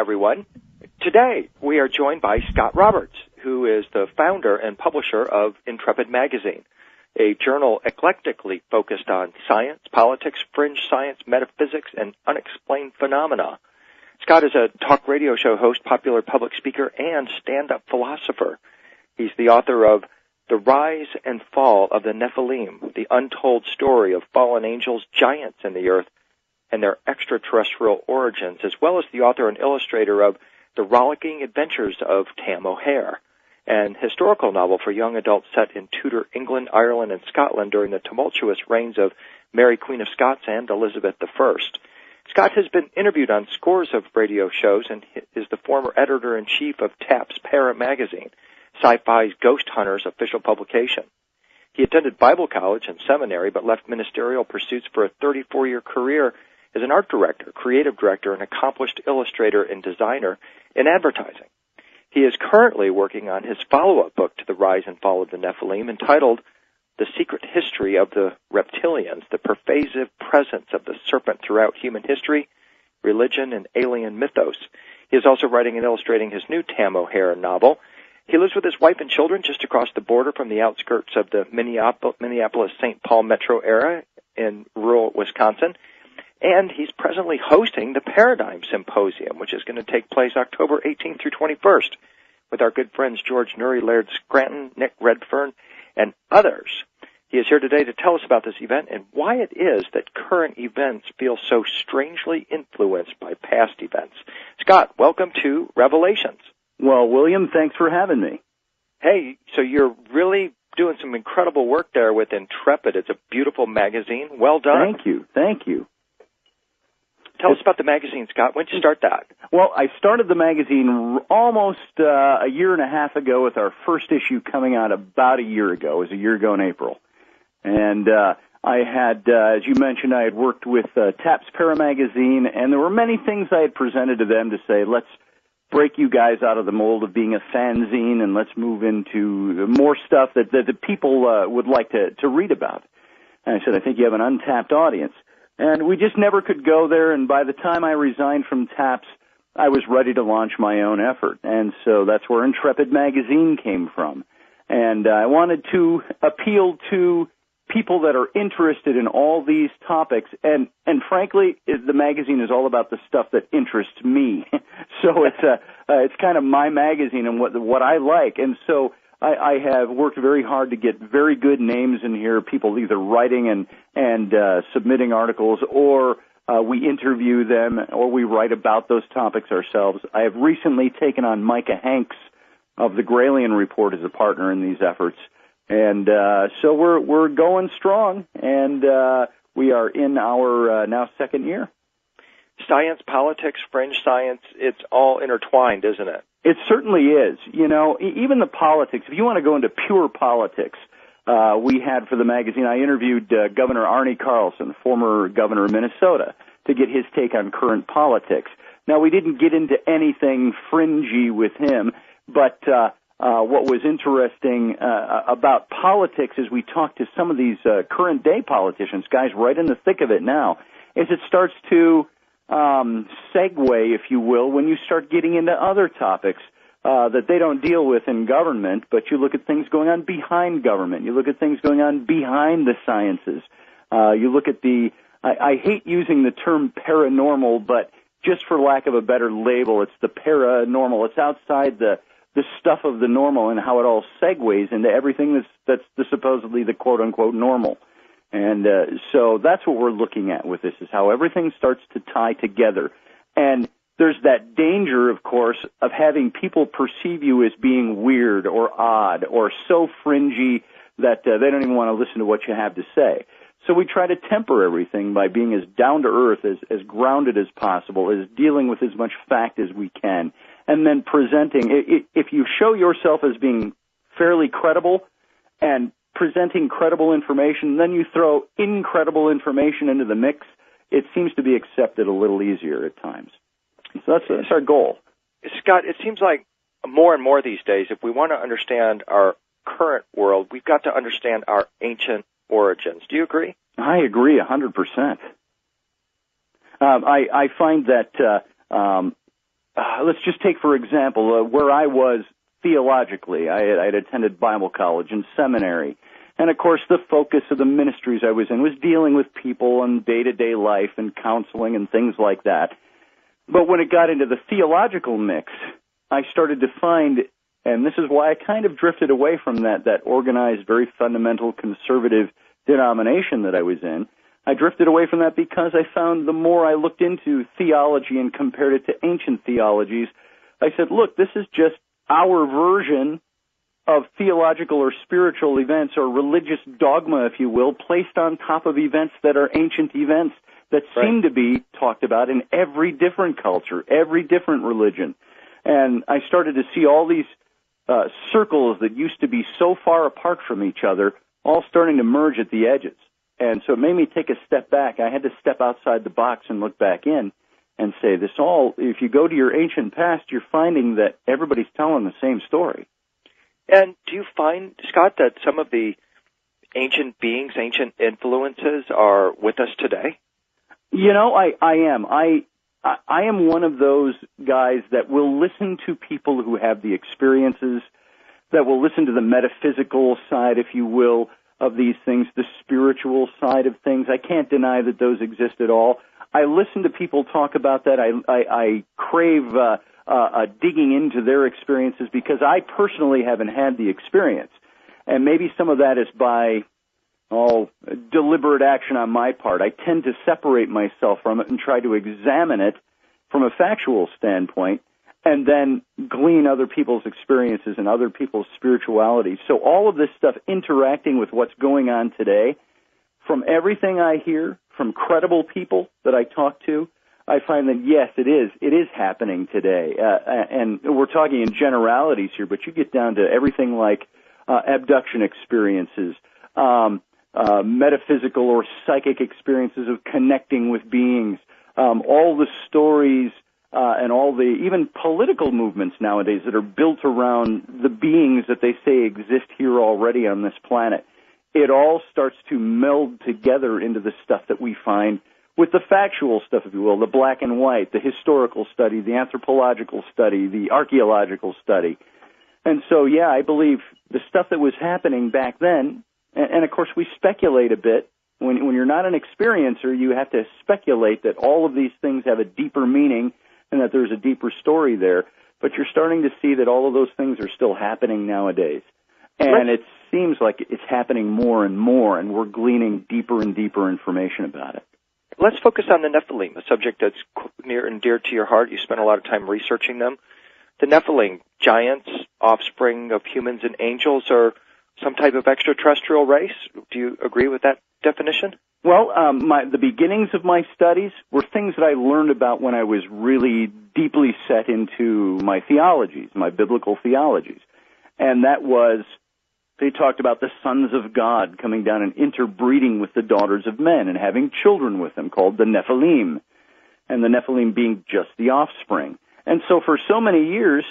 everyone. Today, we are joined by Scott Roberts, who is the founder and publisher of Intrepid Magazine, a journal eclectically focused on science, politics, fringe science, metaphysics, and unexplained phenomena. Scott is a talk radio show host, popular public speaker, and stand-up philosopher. He's the author of The Rise and Fall of the Nephilim, the untold story of fallen angels, giants in the earth, and their extraterrestrial origins, as well as the author and illustrator of The Rollicking Adventures of Tam O'Hare, an historical novel for young adults set in Tudor England, Ireland, and Scotland during the tumultuous reigns of Mary, Queen of Scots, and Elizabeth I. Scott has been interviewed on scores of radio shows and is the former editor-in-chief of TAP's Para magazine, Sci-Fi's Ghost Hunters official publication. He attended Bible college and seminary, but left ministerial pursuits for a 34-year career as an art director, creative director, and accomplished illustrator and designer in advertising. He is currently working on his follow-up book to The Rise and Fall of the Nephilim, entitled The Secret History of the Reptilians, the Pervasive Presence of the Serpent Throughout Human History, Religion, and Alien Mythos. He is also writing and illustrating his new Tam O'Hare novel. He lives with his wife and children just across the border from the outskirts of the Minneapolis-St. Paul metro area in rural Wisconsin. And he's presently hosting the Paradigm Symposium, which is going to take place October 18th through 21st with our good friends George Nuri, Laird Scranton, Nick Redfern, and others. He is here today to tell us about this event and why it is that current events feel so strangely influenced by past events. Scott, welcome to Revelations. Well, William, thanks for having me. Hey, so you're really doing some incredible work there with Intrepid. It's a beautiful magazine. Well done. Thank you. Tell us about the magazine, Scott. When did you start that? Well, I started the magazine almost a year and a half ago, with our first issue coming out about a year ago. It was a year ago in April. And I had, as you mentioned, I had worked with TAP's Para magazine, and there were many things I had presented to them to say, let's break you guys out of the mold of being a fanzine, and let's move into more stuff that the people would like to read about. And I said, I think you have an untapped audience. And we just never could go there, and by the time I resigned from TAPS, I was ready to launch my own effort. And so that's where Intrepid Magazine came from. And I wanted to appeal to people that are interested in all these topics. And frankly, the magazine is all about the stuff that interests me. So it's kind of my magazine and what I like. And so I have worked very hard to get very good names in here, people either writing and submitting articles, or we interview them, or we write about those topics ourselves. I have recently taken on Micah Hanks of the Gralian Report as a partner in these efforts. And so we're going strong, and we are in our now second year. Science, politics, fringe science, it's all intertwined, isn't it? It certainly is. You know, even the politics, if you want to go into pure politics, we had for the magazine, I interviewed Governor Arne Carlson, former governor of Minnesota, to get his take on current politics. Now, we didn't get into anything fringy with him, but what was interesting about politics is we talked to some of these current-day politicians, guys right in the thick of it now, is it starts to segue, if you will, when you start getting into other topics that they don't deal with in government, but you look at things going on behind government. You look at things going on behind the sciences. You look at I hate using the term paranormal, but just for lack of a better label, it's the paranormal. It's outside the stuff of the normal and how it all segues into everything that's supposedly the quote-unquote normal. And so that's what we're looking at with this, is how everything starts to tie together. And there's that danger, of course, of having people perceive you as being weird or odd or so fringy that they don't even want to listen to what you have to say. So we try to temper everything by being as down-to-earth, as grounded as possible, as dealing with as much fact as we can, and then presenting. If you show yourself as being fairly credible and presenting credible information, then you throw incredible information into the mix, it seems to be accepted a little easier at times. So that's our goal. Scott, it seems like more and more these days, if we want to understand our current world, we've got to understand our ancient origins. Do you agree? I agree 100%. I find that let's just take, for example, where I was theologically. I had attended Bible college and seminary. And, of course, the focus of the ministries I was in was dealing with people and day-to-day life and counseling and things like that. But when it got into the theological mix, I started to find, and this is why I kind of drifted away from that organized, very fundamental, conservative denomination that I was in. I drifted away from that because I found the more I looked into theology and compared it to ancient theologies, I said, look, this is just our version of theological or spiritual events or religious dogma, if you will, placed on top of events that are ancient events that seem to be talked about in every different culture, every different religion. And I started to see all these circles that used to be so far apart from each other all starting to merge at the edges. And so it made me take a step back. I had to step outside the box and look back in and say, this all, if you go to your ancient past, you're finding that everybody's telling the same story. And do you find, Scott, that some of the ancient beings, ancient influences are with us today? You know, I am. I am one of those guys that will listen to people who have the experiences, that will listen to the metaphysical side, if you will, of these things, the spiritual side of things. I can't deny that those exist at all. I listen to people talk about that. I crave digging into their experiences because I personally haven't had the experience. And maybe some of that is by deliberate action on my part. I tend to separate myself from it and try to examine it from a factual standpoint and then glean other people's experiences and other people's spirituality. So all of this stuff interacting with what's going on today, from everything I hear from credible people that I talk to, I find that, yes, it is happening today. And we're talking in generalities here, but you get down to everything like abduction experiences, metaphysical or psychic experiences of connecting with beings, all the stories and all the even political movements nowadays that are built around the beings that they say exist here already on this planet. It all starts to meld together into the stuff that we find with the factual stuff, if you will, the black and white, the historical study, the anthropological study, the archaeological study. And so, yeah, I believe the stuff that was happening back then, and of course we speculate a bit. When you're not an experiencer, you have to speculate that all of these things have a deeper meaning and that there's a deeper story there. But you're starting to see that all of those things are still happening nowadays. And it seems like it's happening more and more, and we're gleaning deeper and deeper information about it. Let's focus on the Nephilim, a subject that's near and dear to your heart. You spent a lot of time researching them. The Nephilim, giants, offspring of humans and angels, or some type of extraterrestrial race. Do you agree with that definition? Well, the beginnings of my studies were things that I learned about when I was really deeply set into my theologies, my biblical theologies. And that was, they talked about the sons of God coming down and interbreeding with the daughters of men and having children with them called the Nephilim, and the Nephilim being just the offspring. And so for so many years,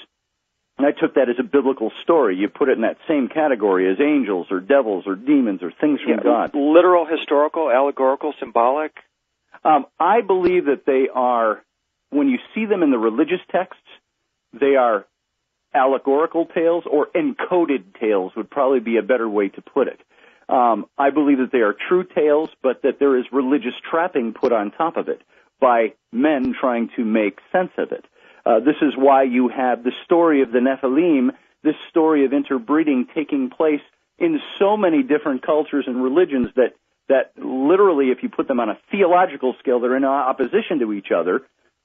and I took that as a biblical story. You put it in that same category as angels or devils or demons or things from God. Literal, historical, allegorical, symbolic? I believe that they are, when you see them in the religious texts, they are allegorical tales, or encoded tales would probably be a better way to put it. I believe that they are true tales, but that there is religious trapping put on top of it by men trying to make sense of it. This is why you have the story of the Nephilim, this story of interbreeding taking place in so many different cultures and religions that literally, if you put them on a theological scale, they're in opposition to each other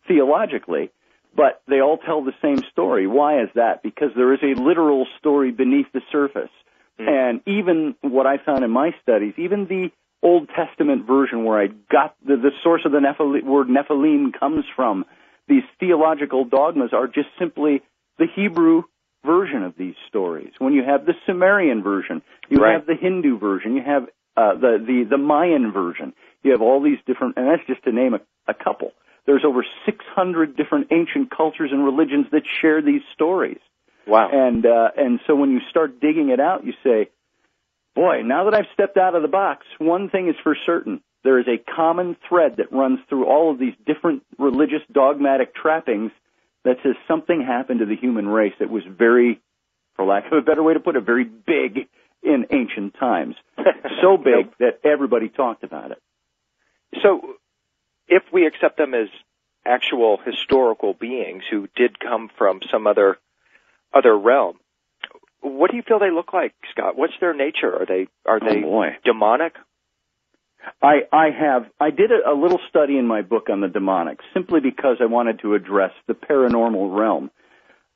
theologically, but they all tell the same story. Why is that? Because there is a literal story beneath the surface. And even what I found in my studies, even the Old Testament version where I got the source of the word Nephilim comes from, these theological dogmas are just simply the Hebrew version of these stories. When you have the Sumerian version, you have the Hindu version, you have the Mayan version, you have all these different, and that's just to name a couple. There's over 600 different ancient cultures and religions that share these stories. Wow. And so when you start digging it out, you say, boy, now that I've stepped out of the box, one thing is for certain. There is a common thread that runs through all of these different religious dogmatic trappings that says something happened to the human race that was very, for lack of a better way to put it, very big in ancient times. So big that everybody talked about it. So if we accept them as actual historical beings who did come from some other realm, what do you feel they look like, Scott? What's their nature? Are they demonic? I did a little study in my book on the demonic simply because I wanted to address the paranormal realm.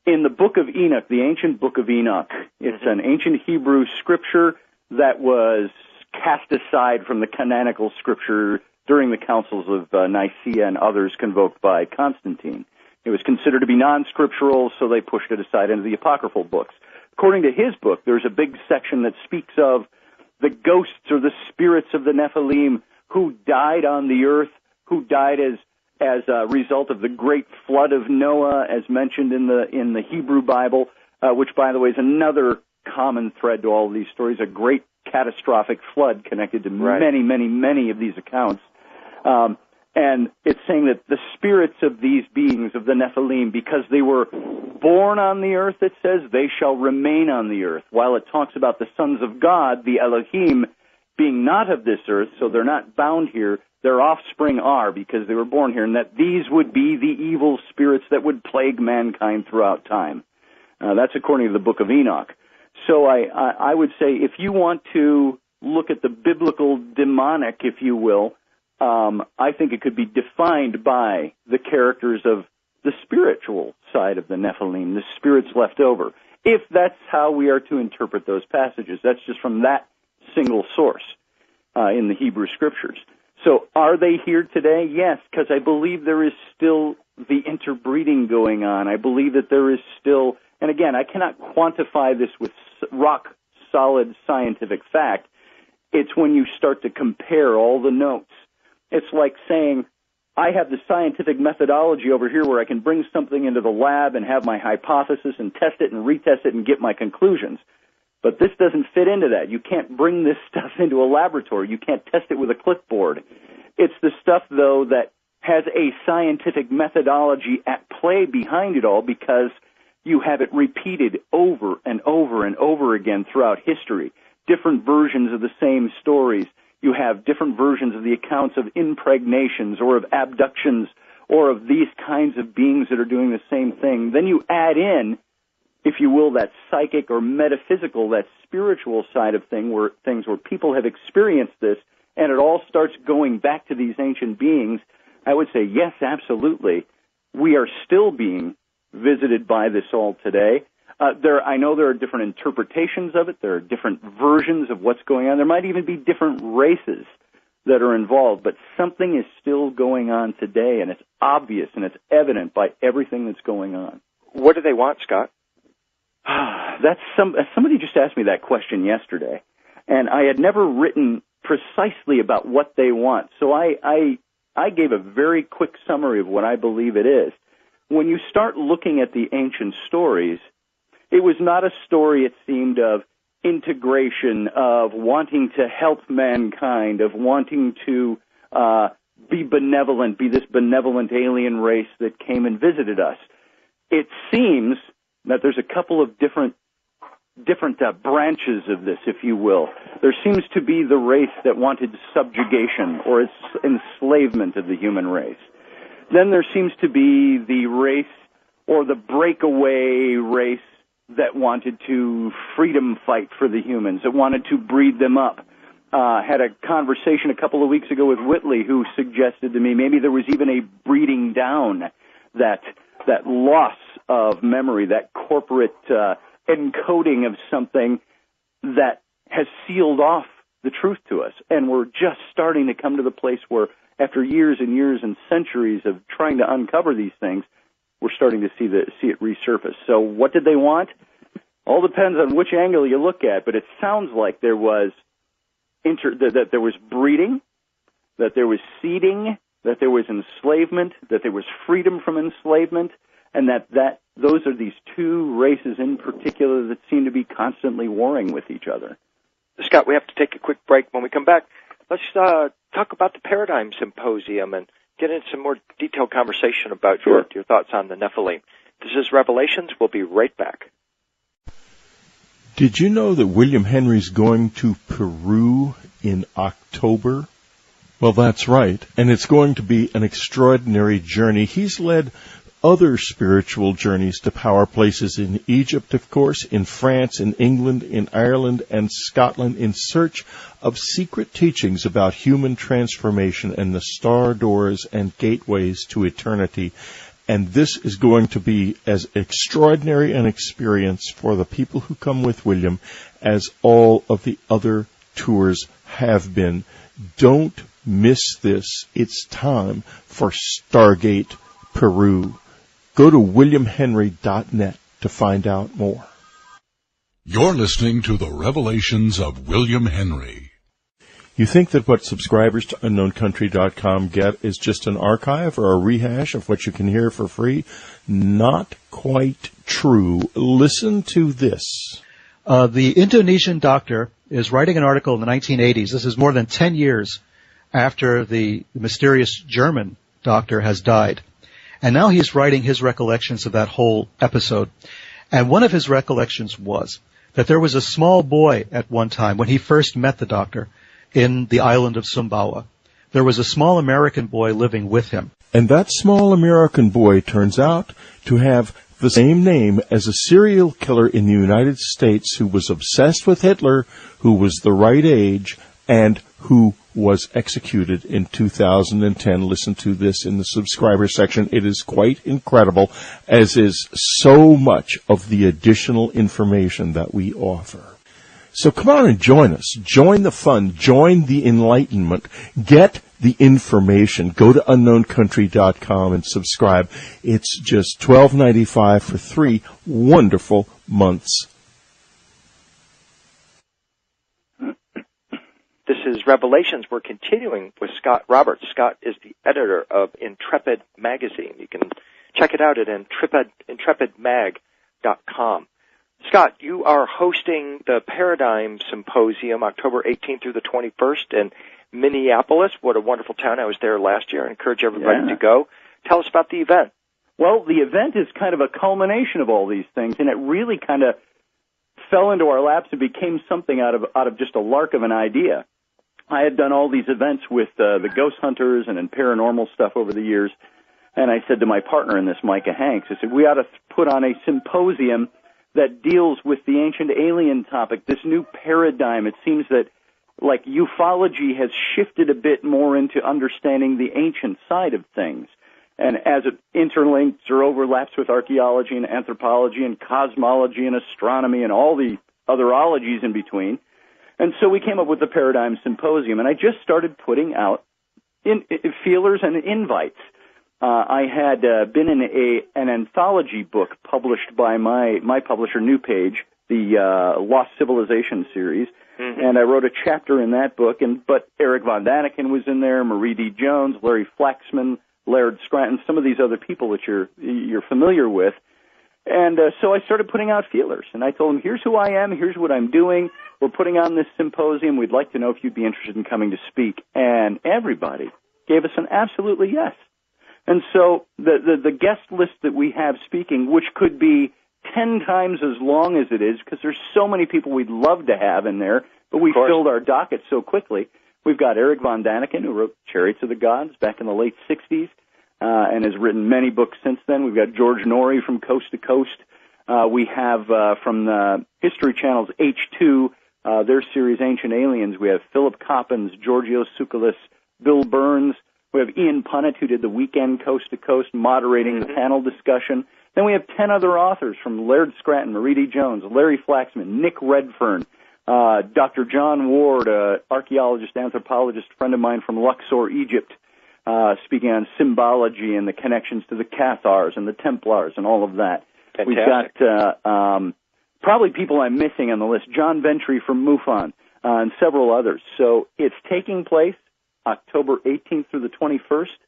In the book of Enoch, the ancient book of Enoch, it's an ancient Hebrew scripture that was cast aside from the canonical scripture during the councils of Nicaea and others convoked by Constantine. It was considered to be non-scriptural, so they pushed it aside into the apocryphal books. According to his book, there's a big section that speaks of the ghosts or the spirits of the Nephilim who died on the earth, who died as a result of the great flood of Noah, as mentioned in the Hebrew Bible, which, by the way, is another common thread to all of these stories, a great catastrophic flood connected to many of these accounts. And it's saying that the spirits of these beings, of the Nephilim, because they were born on the earth, it says, they shall remain on the earth. While it talks about the sons of God, the Elohim, being not of this earth, so they're not bound here, their offspring are, because they were born here, and that these would be the evil spirits that would plague mankind throughout time. That's according to the book of Enoch. So I would say if you want to look at the biblical demonic, if you will, I think it could be defined by the characters of the spiritual side of the Nephilim, the spirits left over. If that's how we are to interpret those passages, that's just from that single source in the Hebrew Scriptures. So are they here today? Yes, because I believe there is still the interbreeding going on. I believe that there is still, and again, I cannot quantify this with rock-solid scientific fact. It's when you start to compare all the notes. It's like saying, I have the scientific methodology over here where I can bring something into the lab and have my hypothesis and test it and retest it and get my conclusions. But this doesn't fit into that. You can't bring this stuff into a laboratory. You can't test it with a clipboard. It's the stuff, though, that has a scientific methodology at play behind it all because you have it repeated over and over and over again throughout history. Different versions of the same stories. You have different versions of the accounts of impregnations or of abductions or of these kinds of beings that are doing the same thing. Then you add in, if you will, that psychic or metaphysical, that spiritual side of things where people have experienced this, and it all starts going back to these ancient beings. I would say, yes, absolutely. We are still being visited by this all today. I know there are different interpretations of it. There are different versions of what's going on. There might even be different races that are involved, but something is still going on today, and it's obvious and it's evident by everything that's going on. What do they want, Scott? Somebody just asked me that question yesterday, and I had never written precisely about what they want. So I gave a very quick summary of what I believe it is. When you start looking at the ancient stories, it was not a story, it seemed, of integration, of wanting to help mankind, of wanting to be benevolent, be this benevolent alien race that came and visited us. It seems that there's a couple of different branches of this, if you will. There seems to be the race that wanted subjugation or enslavement of the human race. Then there seems to be the race or the breakaway race that wanted to freedom fight for the humans, that wanted to breed them up. Had a conversation a couple of weeks ago with Whitley, who suggested to me maybe there was even a breeding down, that loss of memory, that corporate encoding of something that has sealed off the truth to us. And we're just starting to come to the place where, after years and years and centuries of trying to uncover these things, we're starting to see it resurface. So what did they want? All depends on which angle you look at, but it sounds like there was that there was breeding, that there was seeding, that there was enslavement, that there was freedom from enslavement, and that those are these two races in particular that seem to be constantly warring with each other. Scott, we have to take a quick break. When we come back, let's talk about the Paradigm Symposium and get into some more detailed conversation about your thoughts on the Nephilim. This is Revelations. We'll be right back. Did you know that William Henry's going to Peru in October? Well, that's right, and it's going to be an extraordinary journey. He's led other spiritual journeys to power places in Egypt, of course, in France, in England, in Ireland, and Scotland in search of secret teachings about human transformation and the star doors and gateways to eternity. And this is going to be as extraordinary an experience for the people who come with William as all of the other tours have been. Don't miss this. It's time for Stargate Peru. Go to williamhenry.net to find out more. You're listening to the Revelations of William Henry. You think that what subscribers to UnknownCountry.com get is just an archive or a rehash of what you can hear for free? Not quite true. Listen to this. The Indonesian doctor is writing an article in the 1980s. This is more than 10 years after the mysterious German doctor has died. And now he's writing his recollections of that whole episode. And one of his recollections was that there was a small boy at one time when he first met the doctor in the island of Sumbawa. There was a small American boy living with him. And that small American boy turns out to have the same name as a serial killer in the United States who was obsessed with Hitler, who was the right age, and who was executed in 2010. Listen to this in the subscriber section. It is quite incredible, as is so much of the additional information that we offer. So come on and join us. Join the fun. Join the enlightenment. Get the information. Go to unknowncountry.com and subscribe. It's just $12.95 for 3 wonderful months. This is Revelations. We're continuing with Scott Roberts. Scott is the editor of Intrepid Magazine. You can check it out at intrepidmag.com. Scott, you are hosting the Paradigm Symposium October 18th through the 21st in Minneapolis. What a wonderful town. I was there last year. I encourage everybody to go. Tell us about the event. Well, the event is kind of a culmination of all these things, and it really kind of fell into our laps and became something out of just a lark of an idea. I had done all these events with the ghost hunters and in paranormal stuff over the years, and I said to my partner in this, Micah Hanks, I said, we ought to put on a symposium that deals with the ancient alien topic, this new paradigm. It seems that, like, ufology has shifted a bit more into understanding the ancient side of things. And as it interlinks or overlaps with archaeology and anthropology and cosmology and astronomy and all the other ologies in between. And so we came up with the Paradigm Symposium, and I just started putting out feelers and invites. I had been in an anthology book published by my publisher, New Page, the Lost Civilization series, and I wrote a chapter in that book. But Eric Von Daniken was in there, Marie D. Jones, Larry Flaxman, Laird Scranton, some of these other people that you're familiar with. And so I started putting out feelers, and I told them, here's who I am, here's what I'm doing. We're putting on this symposium. We'd like to know if you'd be interested in coming to speak. And everybody gave us an absolutely yes. And so the guest list that we have speaking, which could be 10 times as long as it is, because there's so many people we'd love to have in there, but we filled our docket so quickly. We've got Eric Von Daniken, who wrote Chariots of the Gods back in the late 60s, and has written many books since then. We've got George Norrie from Coast to Coast. We have from the History Channel's H2, their series Ancient Aliens. We have Philip Coppens, Giorgio Tsoukalis, Bill Burns. We have Ian Punnett, who did the Weekend Coast to Coast, moderating the panel discussion. Then we have 10 other authors from Laird Scranton, Marie D. Jones, Larry Flaxman, Nick Redfern, Dr. John Ward, archaeologist, anthropologist, friend of mine from Luxor, Egypt, speaking on symbology and the connections to the Cathars and the Templars and all of that. Fantastic. We've got probably people I'm missing on the list, John Ventry from MUFON, and several others. So it's taking place October 18th through the 21st,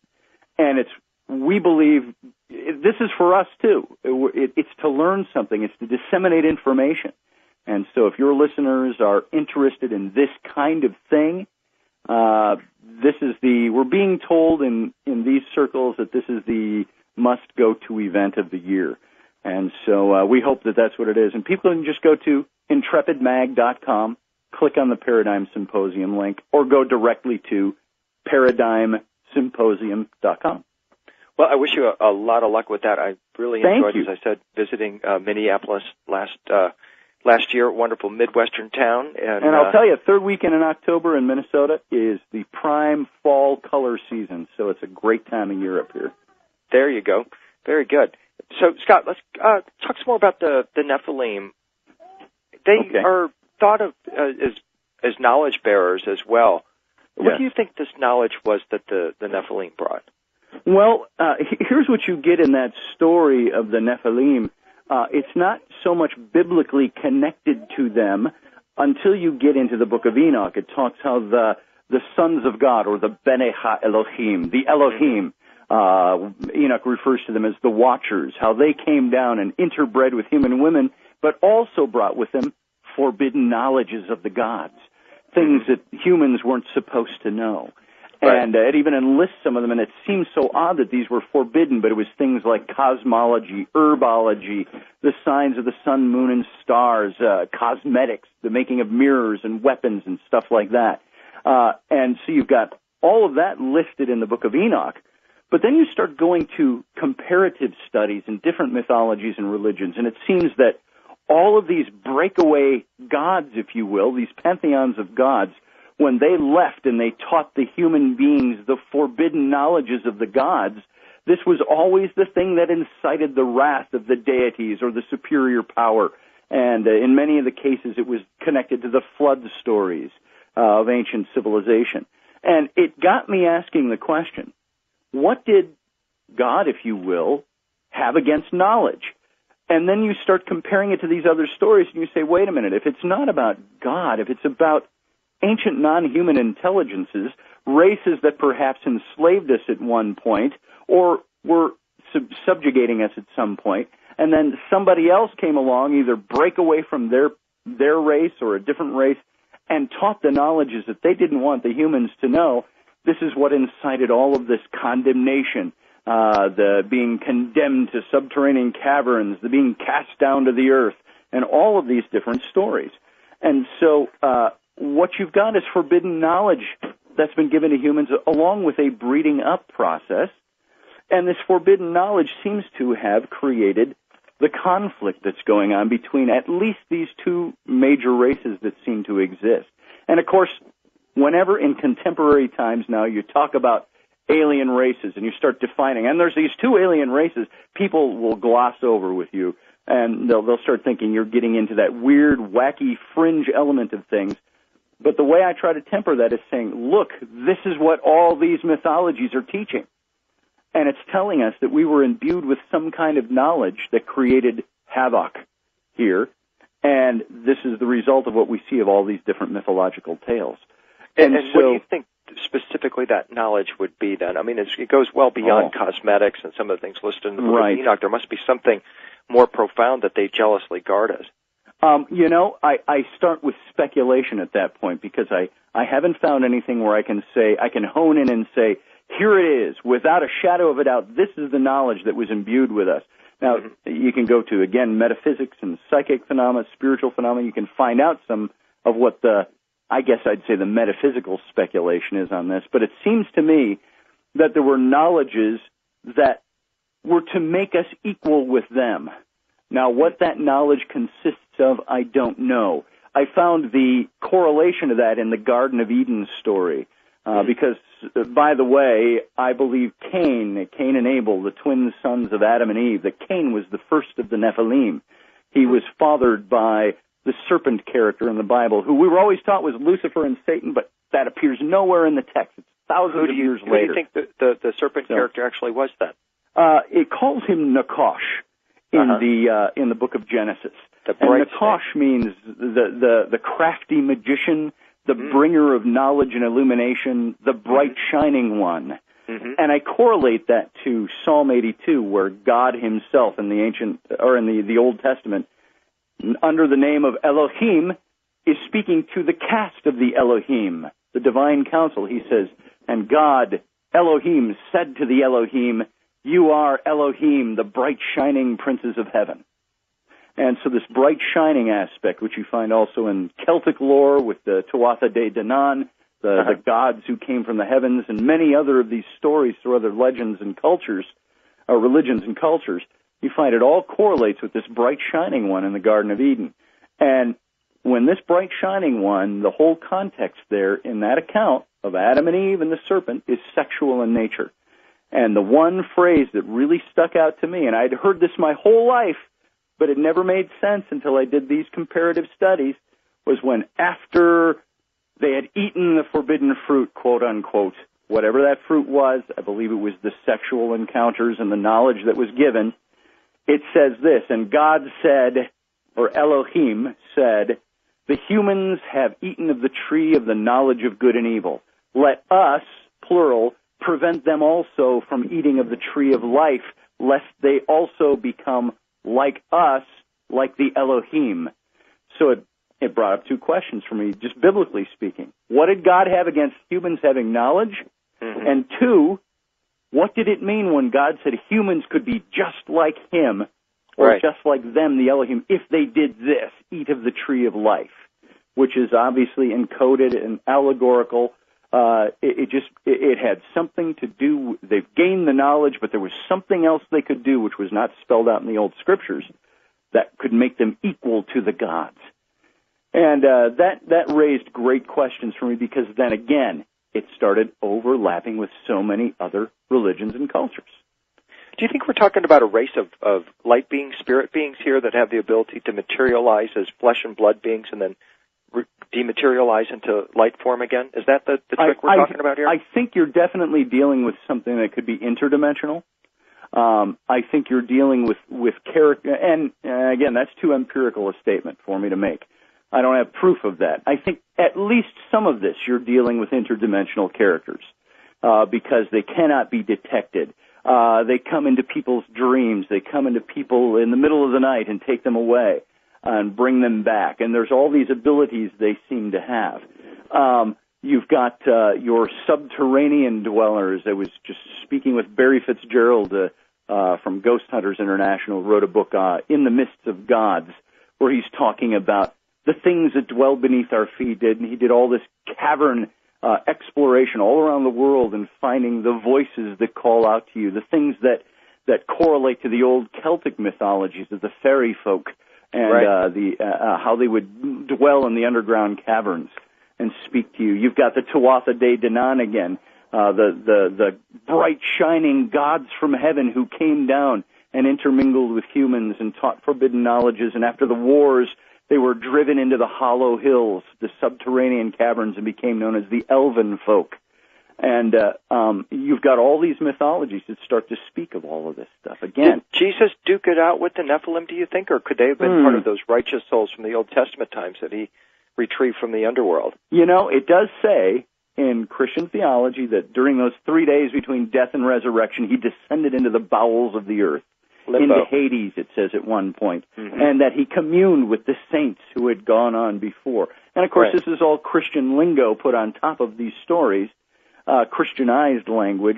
and we believe this is for us too. It's to learn something. It's to disseminate information. And so if your listeners are interested in this kind of thing, we're being told in these circles that this is the must-go-to event of the year. So we hope that that's what it is. And people can just go to intrepidmag.com, click on the Paradigm Symposium link, or go directly to paradigmsymposium.com. Well, I wish you a lot of luck with that. I really enjoyed, as I said, visiting Minneapolis last year. Wonderful Midwestern town. And I'll tell you, third weekend in October in Minnesota is the prime fall color season, so it's a great time of year up here. There you go. Very good. So, Scott, let's talk some more about the Nephilim. They are thought of as knowledge bearers as well. What do you think this knowledge was that the Nephilim brought? Well, here's what you get in that story of the Nephilim. It's not so much biblically connected to them until you get into the book of Enoch. It talks how the sons of God, or the Bene Ha-Elohim, the Elohim, Enoch refers to them as the Watchers, how they came down and interbred with human women, but also brought with them forbidden knowledges of the gods, things that humans weren't supposed to know. Right. And it even enlists some of them, and it seems so odd that these were forbidden, but it was things like cosmology, herbology, the signs of the sun, moon, and stars, cosmetics, the making of mirrors and weapons and stuff like that. And so you've got all of that listed in the book of Enoch. But then you start going to comparative studies in different mythologies and religions, and it seems that all of these breakaway gods, if you will, these pantheons of gods, when they left and they taught the human beings the forbidden knowledges of the gods, this was always the thing that incited the wrath of the deities or the superior power. And in many of the cases, it was connected to the flood stories of ancient civilization. And it got me asking the question, what did God, if you will, have against knowledge? And then you start comparing it to these other stories, and you say, wait a minute, if it's not about God, if it's about ancient non-human intelligences, races that perhaps enslaved us at one point or were subjugating us at some point, and then somebody else came along, either break away from their race or a different race, and taught the knowledges that they didn't want the humans to know, this is what incited all of this condemnation, the being condemned to subterranean caverns, the being cast down to the earth, and all of these different stories. And so what you've got is forbidden knowledge that's been given to humans along with a breeding up process. And this forbidden knowledge seems to have created the conflict that's going on between at least these two major races that seem to exist. And, of course, whenever in contemporary times now you talk about alien races and you start defining, and there's these two alien races, people will gloss over with you, and they'll start thinking you're getting into that weird, wacky, fringe element of things. But the way I try to temper that is saying, look, this is what all these mythologies are teaching. And it's telling us that we were imbued with some kind of knowledge that created havoc here. And this is the result of what we see of all these different mythological tales. And so, what do you think specifically that knowledge would be then? I mean, it goes well beyond cosmetics and some of the things listed in the book of Enoch. There must be something more profound that they jealously guard us. I start with speculation at that point because I haven't found anything where I can hone in and say, here it is, without a shadow of a doubt, this is the knowledge that was imbued with us. Now, you can go to, again, metaphysics and psychic phenomena, spiritual phenomena. You can find out some of what the metaphysical speculation is on this. But it seems to me that there were knowledges that were to make us equal with them. Now, what that knowledge consists of, I don't know. I found the correlation of that in the Garden of Eden story. Because, by the way, I believe Cain and Abel, the twin sons of Adam and Eve, that Cain was the first of the Nephilim. He was fathered by the serpent character in the Bible, who we were always taught was Lucifer and Satan, but that appears nowhere in the text. It's thousands of years later. Who do you think the serpent character actually was then? It calls him Nakash in the book of Genesis. And Nakash means the crafty magician, the bringer of knowledge and illumination, the bright shining one. And I correlate that to Psalm 82, where God himself in the Old Testament, under the name of Elohim, is speaking to the caste of the Elohim, the divine council. He says, and God, Elohim, said to the Elohim, you are Elohim, the bright shining princes of heaven. And so this bright shining aspect, which you find also in Celtic lore with the Tuatha De Danann, the gods who came from the heavens, and many other of these stories through other legends and cultures, or religions and cultures, you find it all correlates with this bright shining one in the Garden of Eden. And when this bright shining one, the whole context there in that account of Adam and Eve and the serpent is sexual in nature. And the one phrase that really stuck out to me, and I'd heard this my whole life, but it never made sense until I did these comparative studies, was when after they had eaten the forbidden fruit, quote unquote, whatever that fruit was, I believe it was the sexual encounters and the knowledge that was given, it says this, and God said, or Elohim said, the humans have eaten of the tree of the knowledge of good and evil. Let us, plural, prevent them also from eating of the tree of life, lest they also become like us, like the Elohim. So it brought up two questions for me, just biblically speaking. What did God have against humans having knowledge? Mm-hmm. And two, what did it mean when God said humans could be just like him, or just like them, the Elohim, if they did this, eat of the tree of life, which is obviously encoded and allegorical. It had something to do, they've gained the knowledge, but there was something else they could do which was not spelled out in the old scriptures that could make them equal to the gods. And that raised great questions for me, because then again, it started overlapping with so many other religions and cultures. Do you think we're talking about a race of light beings, spirit beings here that have the ability to materialize as flesh and blood beings and then dematerialize into light form again? Is that the trick we're talking about here? I think you're definitely dealing with something that could be interdimensional. I think you're dealing with character, and again, that's too empirical a statement for me to make. I don't have proof of that. I think at least some of this you're dealing with interdimensional characters because they cannot be detected. They come into people's dreams. They come into people in the middle of the night and take them away and bring them back. And there's all these abilities they seem to have. You've got your subterranean dwellers. I was just speaking with Barry Fitzgerald from Ghost Hunters International, wrote a book, In the Mists of Gods, where he's talking about the things that dwell beneath our feet. And he did all this cavern exploration all around the world and finding the voices that call out to you, the things that correlate to the old Celtic mythologies of the fairy folk and how they would dwell in the underground caverns and speak to you. You've got the Tuatha De Danann again, the bright shining gods from heaven who came down and intermingled with humans and taught forbidden knowledges, and after the wars they were driven into the hollow hills, the subterranean caverns, and became known as the Elven folk. And you've got all these mythologies that start to speak of all of this stuff. Again, did Jesus duke it out with the Nephilim, do you think, or could they have been part of those righteous souls from the Old Testament times that he retrieved from the underworld? You know, it does say in Christian theology that during those 3 days between death and resurrection, he descended into the bowels of the earth. Limbo. Into Hades, it says at one point, and that he communed with the saints who had gone on before. And, of course, this is all Christian lingo put on top of these stories, Christianized language.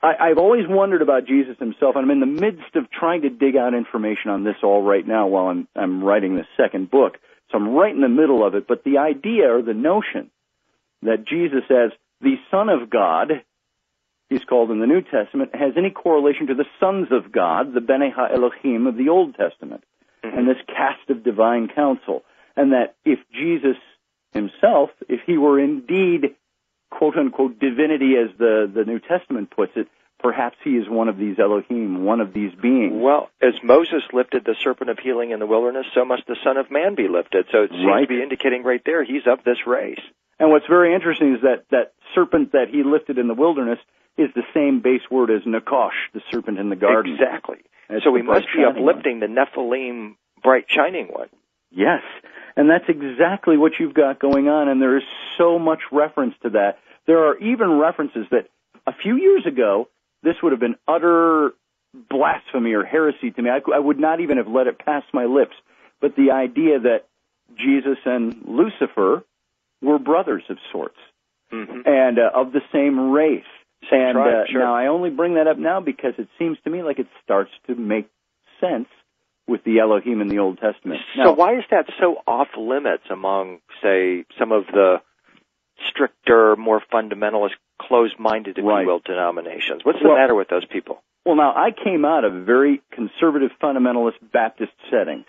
I've always wondered about Jesus himself, and I'm in the midst of trying to dig out information on this all right now while I'm writing this second book, so I'm right in the middle of it. But the idea or the notion that Jesus as the Son of God, he's called in the New Testament, has any correlation to the sons of God, the Bene HaElohim of the Old Testament, and this cast of divine counsel. And that if Jesus himself, if he were indeed, quote-unquote, divinity as the New Testament puts it, perhaps he is one of these Elohim, one of these beings. Well, as Moses lifted the serpent of healing in the wilderness, so must the Son of Man be lifted. So it seems to be indicating right there he's of this race. And what's very interesting is that serpent that he lifted in the wilderness is the same base word as Nakash, the serpent in the garden. Exactly. So we must be uplifting the Nephilim bright shining one. Yes, and that's exactly what you've got going on, and there is so much reference to that. There are even references that a few years ago, this would have been utter blasphemy or heresy to me. I would not even have let it pass my lips, but the idea that Jesus and Lucifer were brothers of sorts, and of the same race. And now I only bring that up now because it seems to me like it starts to make sense with the Elohim in the Old Testament. So why is that so off limits among, say, some of the stricter, more fundamentalist, closed-minded, if you will, denominations? What's the matter with those people? Well, now, I came out of very conservative fundamentalist Baptist settings,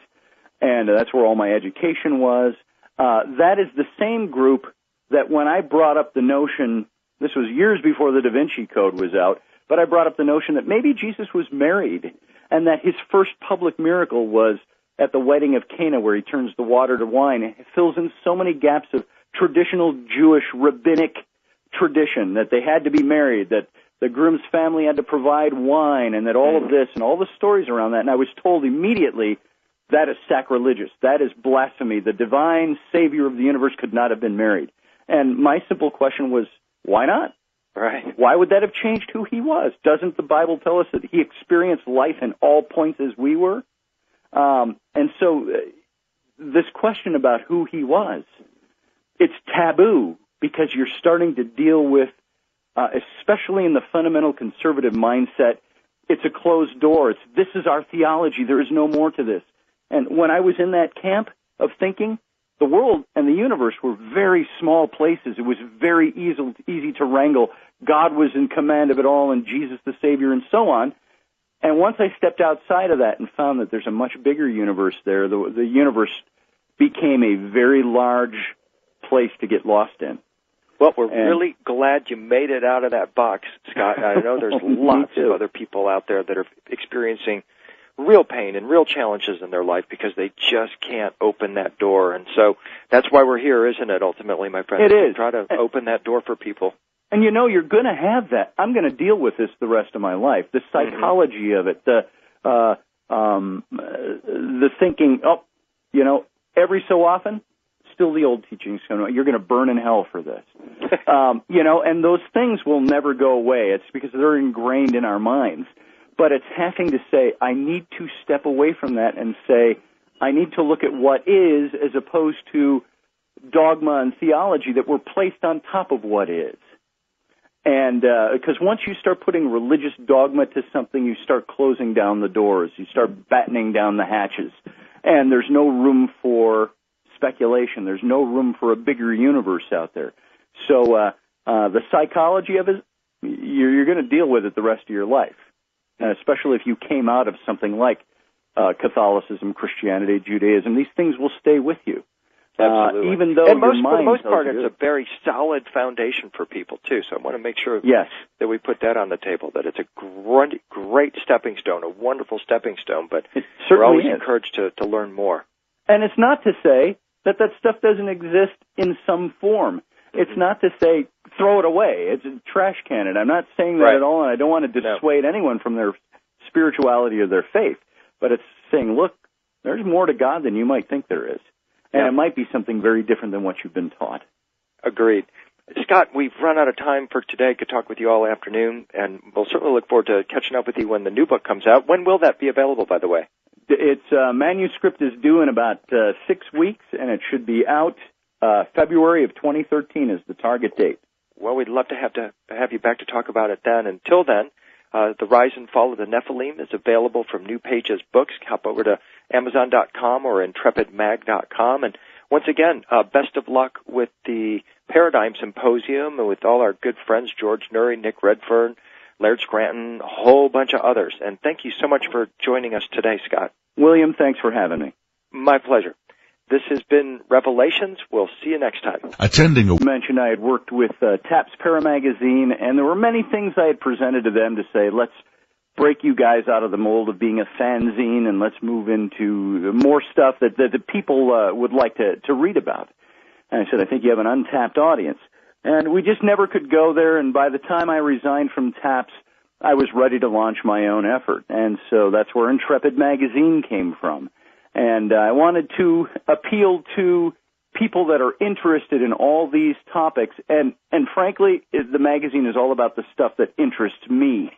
and that's where all my education was. That is the same group that when I brought up the notion, this was years before the Da Vinci Code was out, but I brought up the notion that maybe Jesus was married and that his first public miracle was at the wedding of Cana where he turns the water to wine. It fills in so many gaps of traditional Jewish rabbinic tradition, that they had to be married, that the groom's family had to provide wine, and that all of this and all the stories around that. And I was told immediately, that is sacrilegious. That is blasphemy. The divine Savior of the universe could not have been married. And my simple question was, why not? Right. Why would that have changed who he was? Doesn't the Bible tell us that he experienced life in all points as we were? And so this question about who he was, it's taboo because you're starting to deal with, especially in the fundamental conservative mindset, it's a closed door. This is our theology. There is no more to this. And when I was in that camp of thinking, the world and the universe were very small places. It was very easy to wrangle. God was in command of it all, and Jesus the Savior, and so on. And once I stepped outside of that and found that there's a much bigger universe there, the universe became a very large place to get lost in. Well, we're really glad you made it out of that box, Scott. I know there's lots of other people out there that are experiencing real pain and real challenges in their life because they just can't open that door. And so that's why we're here, isn't it, ultimately, my friend? It is. Try to open that door for people. And you're going to have that. I'm going to deal with this the rest of my life. The psychology of it, the thinking, every so often, still the old teachings, you're going to burn in hell for this. And those things will never go away. It's because they're ingrained in our minds. But it's having to say, I need to step away from that and say, I need to look at what is as opposed to dogma and theology that were placed on top of what is. And because once you start putting religious dogma to something, you start closing down the doors. You start battening down the hatches. And there's no room for speculation. There's no room for a bigger universe out there. So the psychology of it, you're going to deal with it the rest of your life, especially if you came out of something like Catholicism, Christianity, Judaism. These things will stay with you. Absolutely. Even though and for the most part, it's a very solid foundation for people, too. So I want to make sure that we put that on the table, that it's a great stepping stone, a wonderful stepping stone, but we're always encouraged to learn more. And it's not to say that stuff doesn't exist in some form. It's not to say throw it away. It's a trash can. I'm not saying that at all, and I don't want to dissuade anyone from their spirituality or their faith. But it's saying, look, there's more to God than you might think there is. And it might be something very different than what you've been taught. Agreed. Scott, we've run out of time for today. Could talk with you all afternoon, and we'll certainly look forward to catching up with you when the new book comes out. When will that be available, by the way? Its manuscript is due in about 6 weeks, and it should be out February of 2013 is the target date. Well, we'd love to have you back to talk about it then. Until then, The Rise and Fall of the Nephilim is available from New Pages Books. Hop over to Amazon.com or IntrepidMag.com. And once again, best of luck with the Paradigm Symposium and with all our good friends, George Nuri, Nick Redfern, Laird Scranton, a whole bunch of others. And thank you so much for joining us today, Scott. William, thanks for having me. My pleasure. This has been Revelations. We'll see you next time. Mentioned I had worked with TAPS Paramagazine, and there were many things I had presented to them to say, let's break you guys out of the mold of being a fanzine, and let's move into more stuff that the people would like to read about. And I said, I think you have an untapped audience. And we just never could go there, and by the time I resigned from TAPS, I was ready to launch my own effort. And so that's where Intrepid Magazine came from. And I wanted to appeal to people that are interested in all these topics. And frankly, the magazine is all about the stuff that interests me.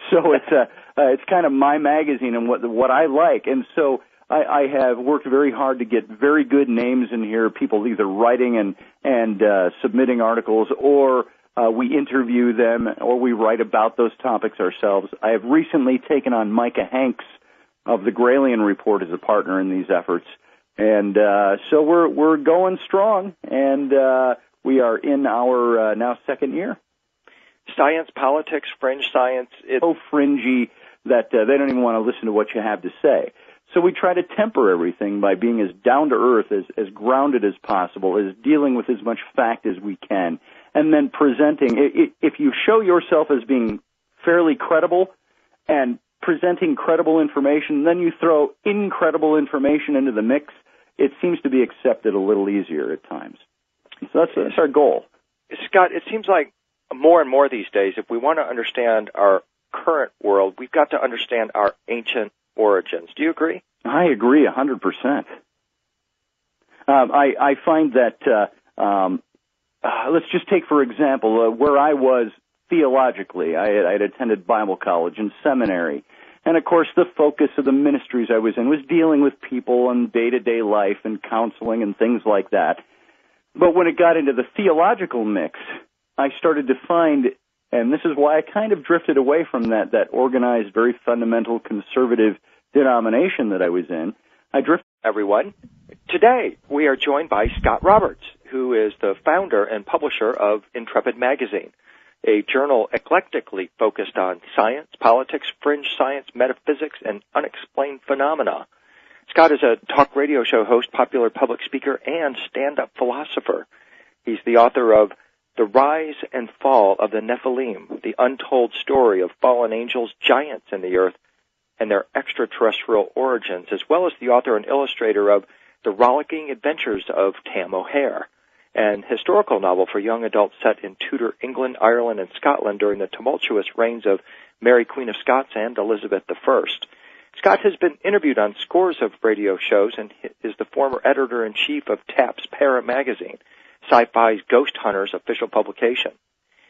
So it's kind of my magazine and what I like. And so I have worked very hard to get very good names in here, people either writing and submitting articles, or we interview them, or we write about those topics ourselves. I have recently taken on Micah Hanks' of the Gralien Report as a partner in these efforts. And so we're going strong, and we are in our now second year. Science, politics, fringe science. It's so fringy that they don't even want to listen to what you have to say. So we try to temper everything by being as down to earth, as grounded as possible, as dealing with as much fact as we can, and then presenting. If you show yourself as being fairly credible and presenting credible information, then you throw incredible information into the mix, it seems to be accepted a little easier at times. So that's our goal. Scott, it seems like more and more these days, if we want to understand our current world, we've got to understand our ancient origins. Do you agree? I agree 100%. I find that, let's just take, for example, where I was theologically. I had attended Bible college and seminary. And, of course, the focus of the ministries I was in was dealing with people and day-to-day life and counseling and things like that. But when it got into the theological mix, I started to find, and this is why I kind of drifted away from that organized, very fundamental, conservative denomination that I was in. Everyone, today we are joined by Scott Roberts, who is the founder and publisher of Intrepid Magazine, a journal eclectically focused on science, politics, fringe science, metaphysics, and unexplained phenomena. Scott is a talk radio show host, popular public speaker, and stand-up philosopher. He's the author of The Rise and Fall of the Nephilim, the untold story of fallen angels, giants in the earth, and their extraterrestrial origins, as well as the author and illustrator of The Rollicking Adventures of Tam O'Hare, an historical novel for young adults set in Tudor England, Ireland, and Scotland during the tumultuous reigns of Mary, Queen of Scots, and Elizabeth I. Scott has been interviewed on scores of radio shows and is the former editor-in-chief of TAP's Para magazine, Sci-Fi's Ghost Hunters official publication.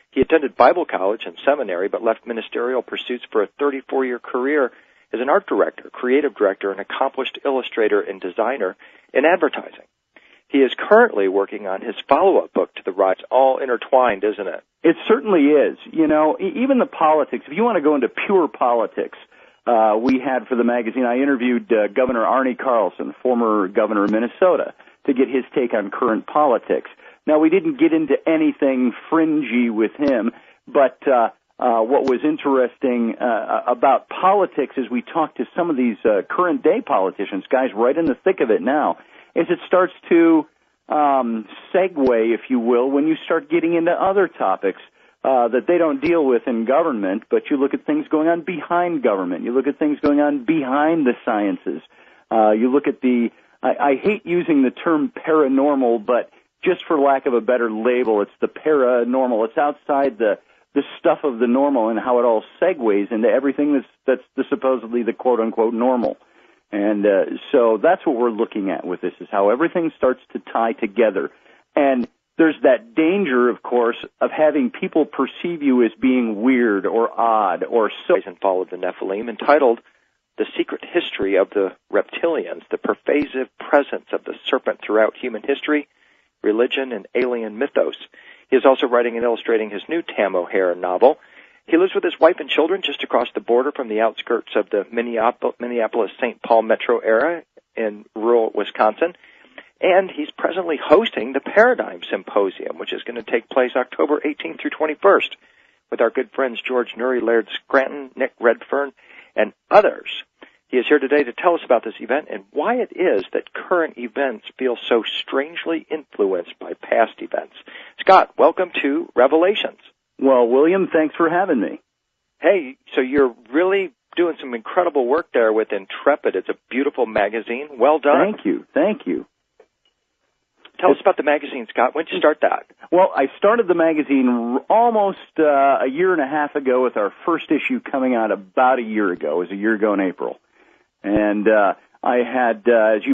He attended Bible college and seminary, but left ministerial pursuits for a 34-year career as an art director, creative director, and accomplished illustrator and designer in advertising. He is currently working on his follow-up book to The Rise. All intertwined, isn't it? It certainly is. You know, even the politics, if you want to go into pure politics, we had for the magazine, I interviewed Governor Arnie Carlson, former governor of Minnesota, to get his take on current politics. Now, we didn't get into anything fringy with him, but what was interesting about politics is we talked to some of these current-day politicians, guys right in the thick of it now, is it starts to segue, if you will, when you start getting into other topics that they don't deal with in government, but you look at things going on behind government. You look at things going on behind the sciences. You look at I hate using the term paranormal, but just for lack of a better label, it's the paranormal. It's outside the stuff of the normal and how it all segues into everything that's supposedly the quote-unquote normal. And so that's what we're looking at with this, is how everything starts to tie together. And there's that danger, of course, of having people perceive you as being weird or odd or so. And Fall of the Nephilim, entitled The Secret History of the Reptilians, the pervasive presence of the serpent throughout human history, religion, and alien mythos. He is also writing and illustrating his new Tam O'Hare novel. He lives with his wife and children just across the border from the outskirts of the Minneapolis-St. Paul metro area in rural Wisconsin. And he's presently hosting the Paradigm Symposium, which is going to take place October 18th through 21st with our good friends George Nury, Laird Scranton, Nick Redfern, and others. He is here today to tell us about this event and why it is that current events feel so strangely influenced by past events. Scott, welcome to Revelations. Well, William, thanks for having me. Hey, so you're really doing some incredible work there with Intrepid. It's a beautiful magazine. Well done. Thank you. Tell us about the magazine, Scott. When did you start that? Well, I started the magazine almost a year and a half ago, with our first issue coming out about a year ago. It was a year ago in April. And I had, as you